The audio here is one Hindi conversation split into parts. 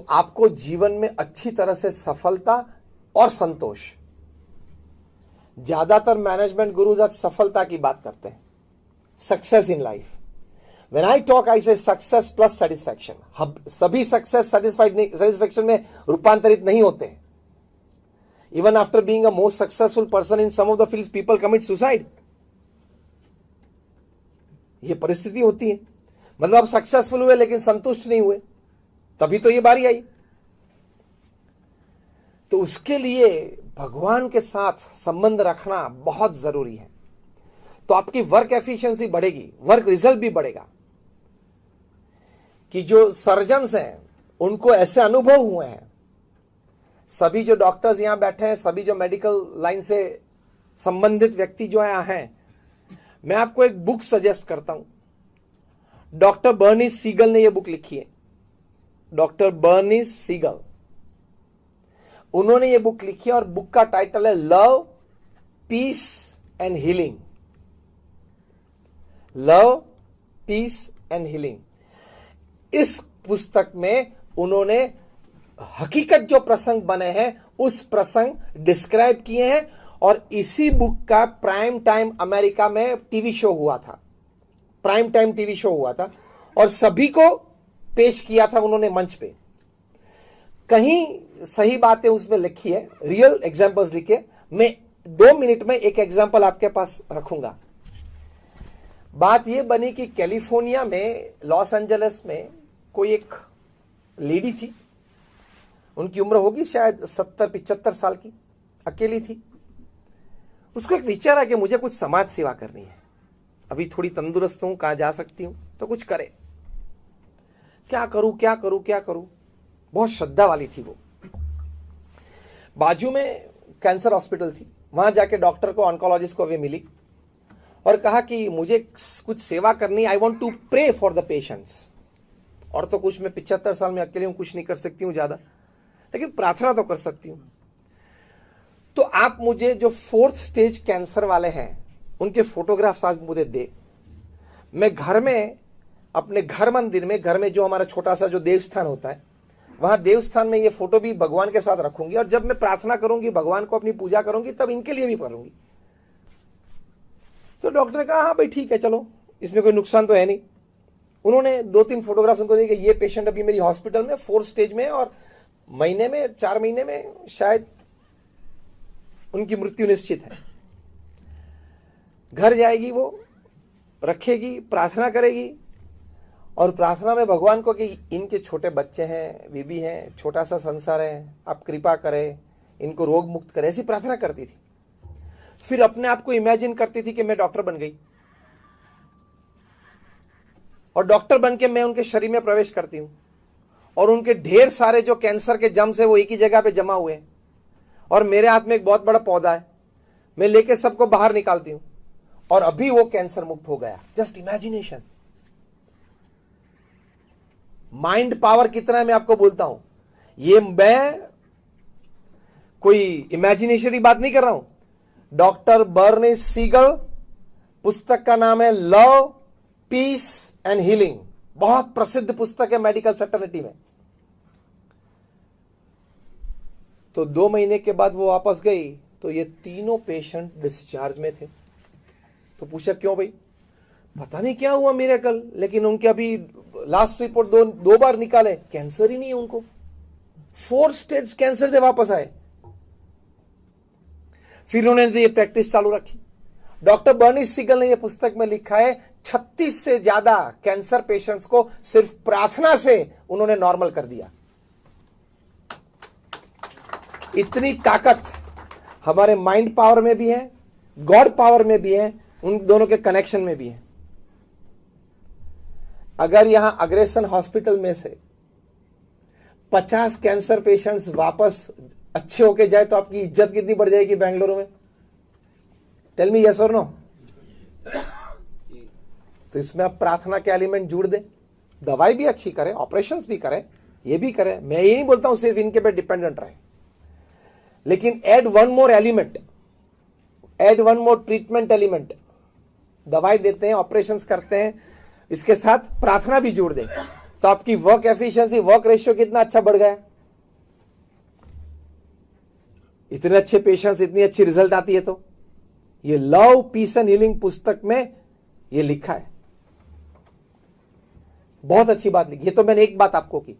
आपको जीवन में अच्छी तरह से सफलता और संतोष। ज्यादातर मैनेजमेंट गुरुज आज सफलता की बात करते हैं, success in life. When I talk I say success plus satisfaction. सभी सक्सेस सेटिस्फैक्शन में रूपांतरित नहीं होते हैं। Even after being a most successful person in some of the fields people commit suicide. ये परिस्थिति होती है। मतलब आप सक्सेसफुल हुए लेकिन संतुष्ट नहीं हुए, तभी तो ये बारी आई। तो उसके लिए भगवान के साथ संबंध रखना बहुत जरूरी है। तो आपकी वर्क एफिशिएंसी बढ़ेगी, वर्क रिजल्ट भी बढ़ेगा। कि जो सर्जन्स हैं उनको ऐसे अनुभव हुए हैं, सभी जो डॉक्टर्स यहां बैठे हैं, सभी जो मेडिकल लाइन से संबंधित व्यक्ति जो यहां हैं, मैं आपको एक बुक सजेस्ट करता हूं। डॉक्टर बर्नी सीगल ने यह बुक लिखी है। डॉक्टर बर्नी सीगल, उन्होंने यह बुक लिखी है और बुक का टाइटल है love, peace and healing. Love, peace and healing. इस पुस्तक में उन्होंने हकीकत जो प्रसंग बने हैं उस प्रसंग डिस्क्राइब किए हैं और इसी बुक का प्राइम टाइम अमेरिका में टीवी शो हुआ था। प्राइम टाइम टीवी शो हुआ था और सभी को पेश किया था उन्होंने मंच पे। कहीं सही बातें उसमें लिखी है, रियल एग्जांपल्स लिखे। मैं 2 मिनट में एक एग्जांपल आपके पास रखूंगा। बात यह बनी कि कैलिफोर्निया में, लॉस एंजलिस में कोई एक लेडी थी। उनकी उम्र होगी शायद 70-75 साल की, अकेली थी। उसको एक विचार है कि मुझे कुछ समाज सेवा करनी है, अभी थोड़ी तंदुरुस्त हूं, कहां जा सकती हूं तो कुछ करे, क्या करूं क्या करूं क्या करूं। बहुत श्रद्धा वाली थी वो। बाजू में कैंसर हॉस्पिटल थी, वहां जाके डॉक्टर को, ऑन्कोलॉजिस्ट को वे मिली और कहा कि मुझे कुछ सेवा करनी, I want to pray for the patients. और तो कुछ, मैं 75 साल में अकेले हूं, कुछ नहीं कर सकती हूं ज्यादा, लेकिन प्रार्थना तो कर सकती हूं। तो आप मुझे जो 4th स्टेज कैंसर वाले हैं उनके फोटोग्राफ्स आज मुझे दे। मैं घर में, अपने घर मंदिर में, घर में जो हमारा छोटा सा जो देवस्थान होता है, वहां देवस्थान में ये फोटो भी भगवान के साथ रखूंगी और जब मैं प्रार्थना करूंगी, भगवान को अपनी पूजा करूंगी, तब इनके लिए भी करूंगी। तो डॉक्टर ने कहा हाँ भाई ठीक है, चलो, इसमें कोई नुकसान तो है नहीं। उन्होंने 2-3 फोटोग्राफ्स उनको दिए कि ये पेशेंट अभी मेरी हॉस्पिटल में 4th स्टेज में और महीने में, 4 महीने में शायद उनकी मृत्यु निश्चित है। घर जाएगी, वो रखेगी, प्रार्थना करेगी और प्रार्थना में भगवान को कि इनके छोटे बच्चे हैं, बीबी हैं, छोटा सा संसार है, आप कृपा करें, इनको रोग मुक्त करें, ऐसी प्रार्थना करती थी। फिर अपने आप को इमेजिन करती थी कि मैं डॉक्टर बन गई और डॉक्टर बन के मैं उनके शरीर में प्रवेश करती हूं और उनके ढेर सारे जो कैंसर के जम्स है वो एक ही जगह पे जमा हुए हैं और मेरे हाथ में एक बहुत बड़ा पौधा है, मैं लेके सबको बाहर निकालती हूं और अभी वो कैंसर मुक्त हो गया। Just imagination. माइंड पावर कितना है मैं आपको बोलता हूं। ये मैं कोई इमेजिनेशन की बात नहीं कर रहा हूं। डॉक्टर बर्नी सीगल, पुस्तक का नाम है लव, पीस एंड हीलिंग। बहुत प्रसिद्ध पुस्तक है मेडिकल फ्रेटर्निटी में। तो 2 महीने के बाद वो वापस गई तो ये तीनों पेशेंट डिस्चार्ज में थे। तो पूछा क्यों भाई? पता नहीं क्या हुआ मिरेकल, लेकिन उनके अभी लास्ट रिपोर्ट 2 बार निकाले, कैंसर ही नहीं है उनको। 4th स्टेज कैंसर से वापस आए। फिर उन्होंने ये प्रैक्टिस चालू रखी। डॉक्टर बर्नी सीगल ने ये पुस्तक में लिखा है 36 से ज्यादा कैंसर पेशेंट्स को सिर्फ प्रार्थना से उन्होंने नॉर्मल कर दिया। इतनी ताकत हमारे माइंड पावर में भी है, गॉड पावर में भी है, उन दोनों के कनेक्शन में भी है। अगर यहां अग्रेसन हॉस्पिटल में से 50 कैंसर पेशेंट्स वापस अच्छे होके जाए तो आपकी इज्जत कितनी बढ़ जाएगी बेंगलुरु में? टेल मी यस और नो। तो इसमें आप प्रार्थना के एलिमेंट जोड़ दें, दवाई भी अच्छी करें, ऑपरेशंस भी करें, ये भी करें। मैं ये नहीं बोलता हूं सिर्फ इनके पे डिपेंडेंट रहे, लेकिन एड 1 मोर एलिमेंट, एड 1 मोर ट्रीटमेंट एलिमेंट। दवाई देते हैं, ऑपरेशंस करते हैं, इसके साथ प्रार्थना भी जोड़ दें तो आपकी वर्क एफिशिएंसी, वर्क रेशियो कितना अच्छा बढ़ गया। इतने अच्छे पेशेंट्स, इतनी अच्छी रिजल्ट आती है। तो ये लव पीस एंड हीलिंग पुस्तक में ये लिखा है। बहुत अच्छी बात लिखी। ये तो मैंने एक बात आपको की।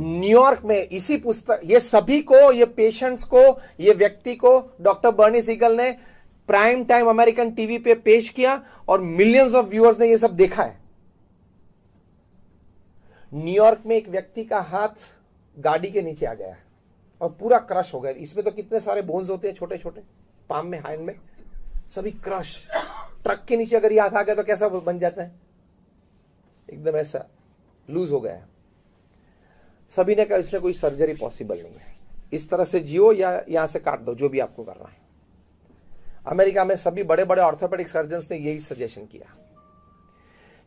न्यूयॉर्क में इसी पुस्तक, ये सभी को, ये पेशेंट्स को, ये व्यक्ति को डॉक्टर बर्नी सीगल ने प्राइम टाइम अमेरिकन टीवी पे पेश किया और मिलियंस ऑफ व्यूअर्स ने ये सब देखा है। न्यूयॉर्क में एक व्यक्ति का हाथ गाड़ी के नीचे आ गया और पूरा क्रश हो गया। इसमें तो कितने सारे बोन्स होते हैं, छोटे छोटे, पाम में, हैंड में, सभी क्रश। ट्रक के नीचे अगर ये हाथ आ गया तो कैसा बन जाता है, एकदम ऐसा लूज हो गया है। सभी ने कहा इसमें कोई सर्जरी पॉसिबल नहीं है, इस तरह से जियो या यहां से काट दो, जो भी आपको करना है। अमेरिका में सभी बड़े बड़े ऑर्थोपेडिक सर्जन्स ने यही सजेशन किया।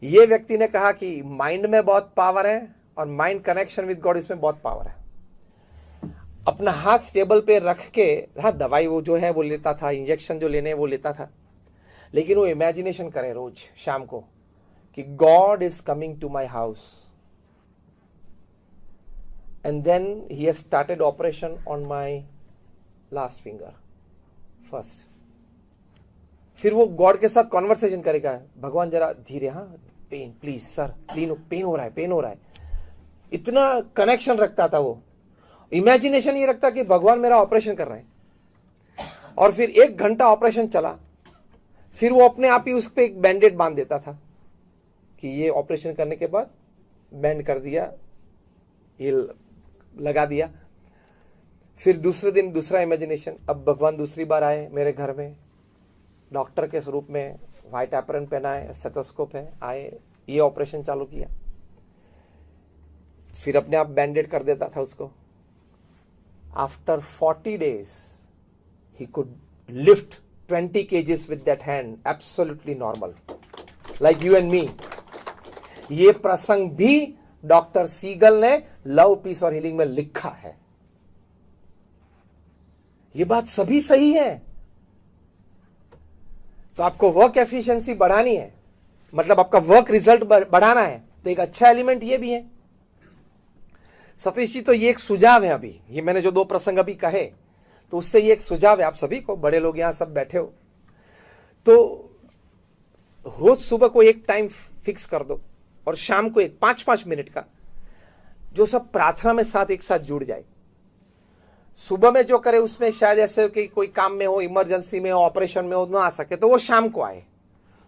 ये व्यक्ति ने कहा कि माइंड में बहुत पावर है और माइंड कनेक्शन विद गॉड, इसमें बहुत पावर है। अपना हाथ टेबल पे रख के, हाँ दवाई वो जो है वो लेता था, इंजेक्शन जो लेने वो लेता था, लेकिन वो इमेजिनेशन करे रोज शाम को कि God is coming to my house. And then he has started operation on my last finger first. फिर वो गॉड के साथ कॉन्वर्सेशन करेगा, भगवान जरा धीरे, हाँ पेन प्लीज सर, पेन हो रहा है, पेन हो रहा है। इतना कनेक्शन रखता था वो, इमेजिनेशन ये रखता कि भगवान मेरा ऑपरेशन कर रहे हैं। और फिर 1 घंटा ऑपरेशन चला, फिर वो अपने आप ही उस पर एक बैंडेड बांध देता था कि ये ऑपरेशन करने के बाद बैंड कर दिया, ये लगा दिया। फिर दूसरे दिन दूसरा इमेजिनेशन, अब भगवान दूसरी बार आए मेरे घर में, डॉक्टर के स्वरूप में, व्हाइट एप्रन पहना है, स्टेथोस्कोप है, आए, ये ऑपरेशन चालू किया। फिर अपने आप बैंडेड कर देता था उसको। After 40 days he could lift 20 kgs with that hand, absolutely normal, like you and me. ये प्रसंग भी डॉक्टर सीगल ने लव पीस और हीलिंग में लिखा है। ये बात सभी सही है। तो आपको वर्क एफिशिएंसी बढ़ानी है, मतलब आपका वर्क रिजल्ट बढ़ाना है, तो एक अच्छा एलिमेंट ये भी है। सतीश जी, तो ये एक सुझाव है। अभी ये मैंने जो 2 प्रसंग अभी कहे, तो उससे ये एक सुझाव है आप सभी को, बड़े लोग यहां सब बैठे हो, तो रोज सुबह को एक टाइम फिक्स कर दो और शाम को एक 5-5 मिनट का, जो सब प्रार्थना में साथ एक साथ जुड़ जाए। सुबह में जो करे उसमें शायद ऐसे कि कोई काम में हो, इमरजेंसी में हो, ऑपरेशन में हो, ना आ सके तो वो शाम को आए।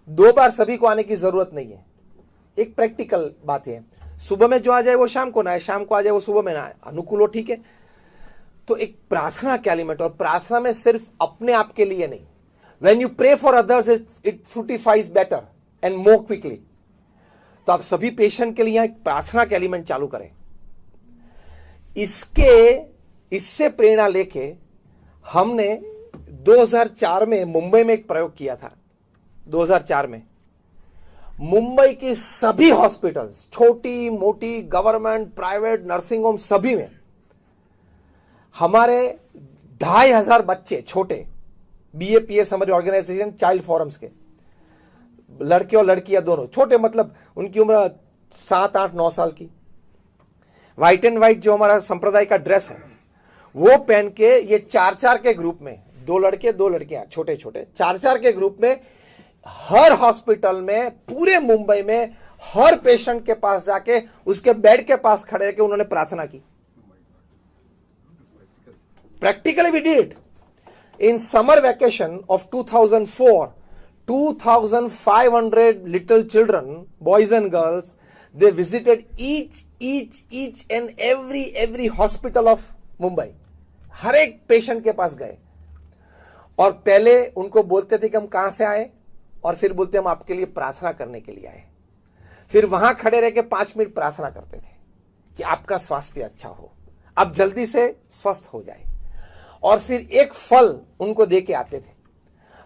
2 बार सभी को आने की जरूरत नहीं है। एक प्रैक्टिकल बात है, सुबह में जो आ जाए वो शाम को ना आए, शाम को आ जाए वो सुबह में ना आए, अनुकूल हो, ठीक है। तो एक प्रार्थना का एलिमेंट, और प्रार्थना में सिर्फ अपने आप के लिए नहीं, when you pray for others it fructifies better and more quickly. तो आप सभी पेशेंट के लिए एक प्रार्थना का एलिमेंट चालू करें। इससे प्रेरणा लेके हमने 2004 में मुंबई में एक प्रयोग किया था। 2004 में मुंबई की सभी हॉस्पिटल्स, छोटी मोटी, गवर्नमेंट, प्राइवेट, नर्सिंग होम, सभी में हमारे 2500 बच्चे, छोटे, BAPS हमारी ऑर्गेनाइजेशन चाइल्ड फोरम्स के, लड़के और लड़कियां दोनों, छोटे मतलब उनकी उम्र 7, 8, 9 साल की, व्हाइट एंड व्हाइट जो हमारा संप्रदाय का ड्रेस है वो पहन के, ये 4-4 के ग्रुप में, 2 लड़के 2 लड़कियां, छोटे छोटे 4-4 के ग्रुप में, हर हॉस्पिटल में, पूरे मुंबई में, हर पेशेंट के पास जाके उसके बेड के पास खड़े रहकर उन्होंने प्रार्थना की। Practically we did it. In summer vacation of 2004, 2500 little children, boys and girls, they visited each and every hospital of Mumbai. हर एक पेशेंट के पास गए और पहले उनको बोलते थे कि हम कहां से आए, और फिर बोलते हम आपके लिए प्रार्थना करने के लिए आए। फिर वहां खड़े रह के 5 मिनट प्रार्थना करते थे कि आपका स्वास्थ्य अच्छा हो, आप जल्दी से स्वस्थ हो जाए, और फिर एक फल उनको दे के आते थे।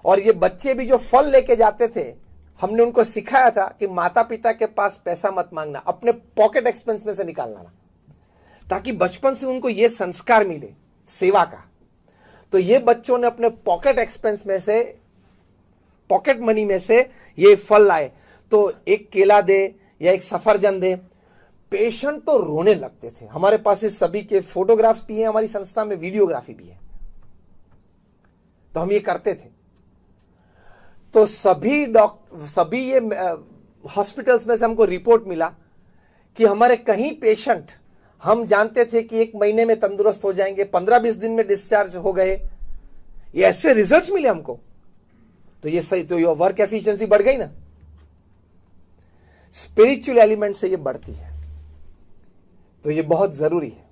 और ये बच्चे भी जो फल लेके जाते थे, हमने उनको सिखाया था कि माता पिता के पास पैसा मत मांगना, अपने पॉकेट एक्सपेंस में से निकालना, ताकि बचपन से उनको ये संस्कार मिले सेवा का। तो ये बच्चों ने अपने पॉकेट एक्सपेंस में से, पॉकेट मनी में से ये फल लाए। तो एक केला दे या एक सफरजन दे, पेशेंट तो रोने लगते थे। हमारे पास इस सभी के फोटोग्राफ्स भी हैं, हमारी संस्था में वीडियोग्राफी भी है, तो हम ये करते थे। तो सभी ये हॉस्पिटल्स में से हमको रिपोर्ट मिला कि हमारे कहीं पेशेंट हम जानते थे कि 1 महीने में तंदुरुस्त हो जाएंगे, 15-20 दिन में डिस्चार्ज हो गए, ये ऐसे रिजल्ट्स मिले हमको। तो ये सही, तो ये वर्क एफिशिएंसी बढ़ गई ना। स्पिरिचुअल एलिमेंट से ये बढ़ती है, तो ये बहुत जरूरी है।